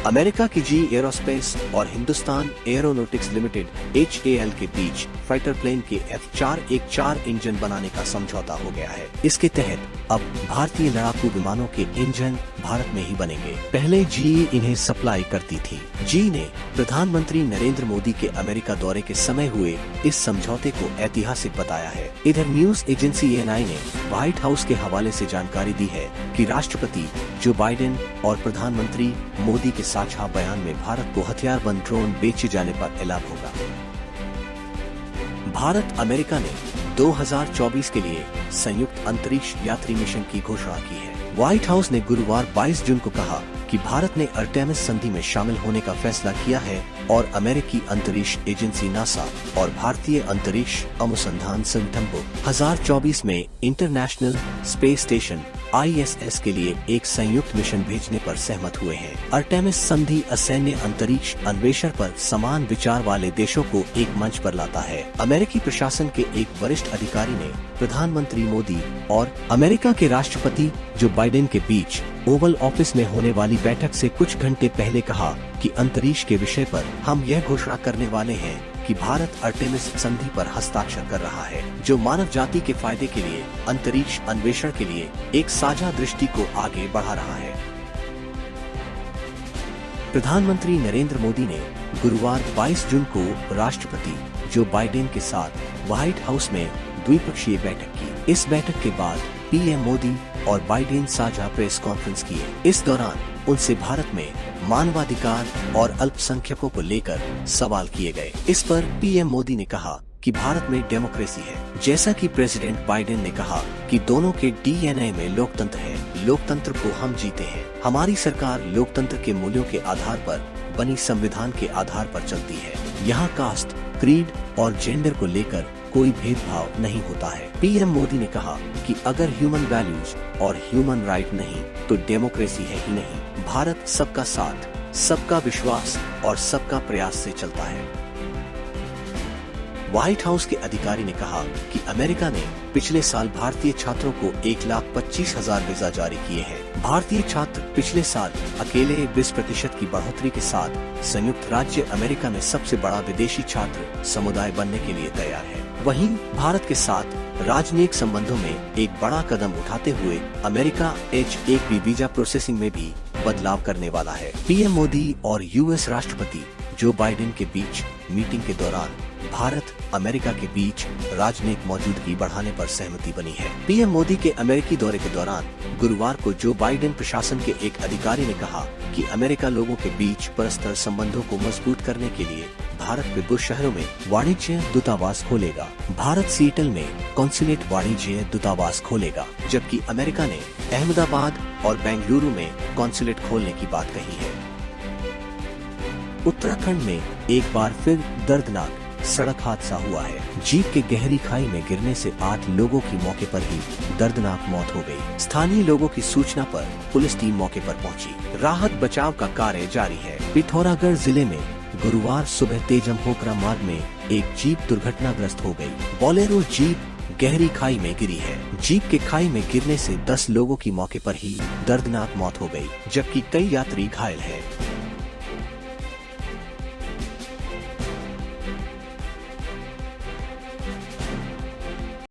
America की जी aerospace और Hindustan aeronautics limited HAL के बीच फाइटर प्लेन के F414 इंजन बनाने का समझौता हो गया है। इसके तहत अब भारतीय लड़ाकू विमानों के इंजन भारत में ही बनेंगे। पहले जी इन्हें सप्लाई करती थी। जी ने प्रधानमंत्री नरेंद्र मोदी के अमेरिका दौरे के समय हुए इस समझौते को ऐतिहासिक बताया है। इधर न्यूज एजेंसी ANI ने व्हाइट हाउस के हवाले से जानकारी दी है कि राष्ट्रपति जो बाइडेन और प्रधानमंत्री मोदी के साझा बयान में भारत को हथियारबंद ड्रोन बेचे जाने पर ऐलान होगा। भारत अमेरिका ने 2024 के लिए संयुक्त अंतरिक्ष यात्री मिशन की घोषणा की है। व्हाइट हाउस ने गुरुवार 22 जून को कहा कि भारत ने अर्टेमिस संधि में शामिल होने का फैसला किया है और अमेरिकी अंतरिक्ष एजेंसी नासा और भारतीय अंतरिक्ष अनुसंधान संगठन को 2024 में इंटरनेशनल स्पेस स्टेशन ISS के लिए एक संयुक्त मिशन भेजने पर सहमत हुए हैं। अर्टेमिस संधि असैन्य अंतरिक्ष अन्वेषण पर समान विचार वाले देशों को एक मंच पर लाता है। अमेरिकी प्रशासन के एक वरिष्ठ अधिकारी ने प्रधानमंत्री मोदी और अमेरिका के राष्ट्रपति जो बाइडेन के बीच ओवल ऑफिस में होने वाली बैठक से कुछ घंटे पहले कहा कि अंतरिक्ष के विषय पर हम यह घोषणा करने वाले हैं कि भारत अर्टेमिस संधि पर हस्ताक्षर कर रहा है, जो मानव जाति के फायदे के लिए अंतरिक्ष अन्वेषण के लिए एक साझा दृष्टि को आगे बढ़ा रहा है। प्रधानमंत्री नरेंद्र मोदी ने गुरुवार 22 जून को राष्ट्रपति जो बाइडेन के साथ व्हाइट हाउस में द्विपक्षीय बैठक की। इस बैठक के बाद PM मोदी और बाइडेन साझा प्रेस कॉन्फ्रेंस किए। इस दौरान उनसे भारत में मानवाधिकार और अल्पसंख्यकों को लेकर सवाल किए गए। इस पर PM मोदी ने कहा कि भारत में डेमोक्रेसी है। जैसा कि प्रेसिडेंट बाइडेन ने कहा कि दोनों के DNA में लोकतंत्र है। लोकतंत्र को हम जीते हैं। हमारी सरकार लोकतंत्र के मूल्यों के आधार पर बनी संविधान के आधार पर चलती है। यहाँ कास्ट, क्रीड और जेंडर को लेकर कोई भेदभाव नहीं होता है। PM मोदी ने कहा कि अगर ह्यूमन वैल्यूज और ह्यूमन राइट नहीं तो डेमोक्रेसी है ही नहीं। भारत सबका साथ, सबका विश्वास और सबका प्रयास से चलता है। व्हाइट हाउस के अधिकारी ने कहा कि अमेरिका ने पिछले साल भारतीय छात्रों को 1,25,000 वीजा जारी किए हैं। भारतीय छात्र पिछले साल अकेले 20% की बढ़ोतरी के साथ संयुक्त राज्य अमेरिका में सबसे बड़ा विदेशी छात्र समुदाय बनने के लिए तैयार है। वहीं भारत के साथ राजनयिक संबंधों में एक बड़ा कदम उठाते हुए अमेरिका H-1B वीजा प्रोसेसिंग में भी बदलाव करने वाला है। PM मोदी और US राष्ट्रपति जो बाइडेन के बीच मीटिंग के दौरान भारत अमेरिका के बीच राजनयिक मौजूदगी बढ़ाने पर सहमति बनी है। PM मोदी के अमेरिकी दौरे के दौरान गुरुवार को जो बाइडेन प्रशासन के एक अधिकारी ने कहा कि अमेरिका लोगों के बीच परस्पर संबंधों को मजबूत करने के लिए भारत के 2 शहरों में वाणिज्य दूतावास खोलेगा। भारत सिएटल में कॉन्सुलेट वाणिज्य दूतावास खोलेगा, जबकि अमेरिका ने अहमदाबाद और बेंगलुरु में कॉन्सुलेट खोलने की बात कही है। उत्तराखंड में एक बार फिर दर्दनाक सड़क हादसा हुआ है। जीप के गहरी खाई में गिरने से 8 लोगों की मौके पर ही दर्दनाक मौत हो गई। स्थानीय लोगों की सूचना पर पुलिस टीम मौके पर पहुंची। राहत बचाव का कार्य जारी है। पिथौरागढ़ जिले में गुरुवार सुबह तेजम होकरा मार्ग में एक जीप दुर्घटनाग्रस्त हो गई। बोलेरो जीप गहरी खाई में गिरी है। जीप के खाई में गिरने से 10 लोगों की मौके पर ही दर्दनाक मौत हो गई, जबकि कई यात्री घायल हैं।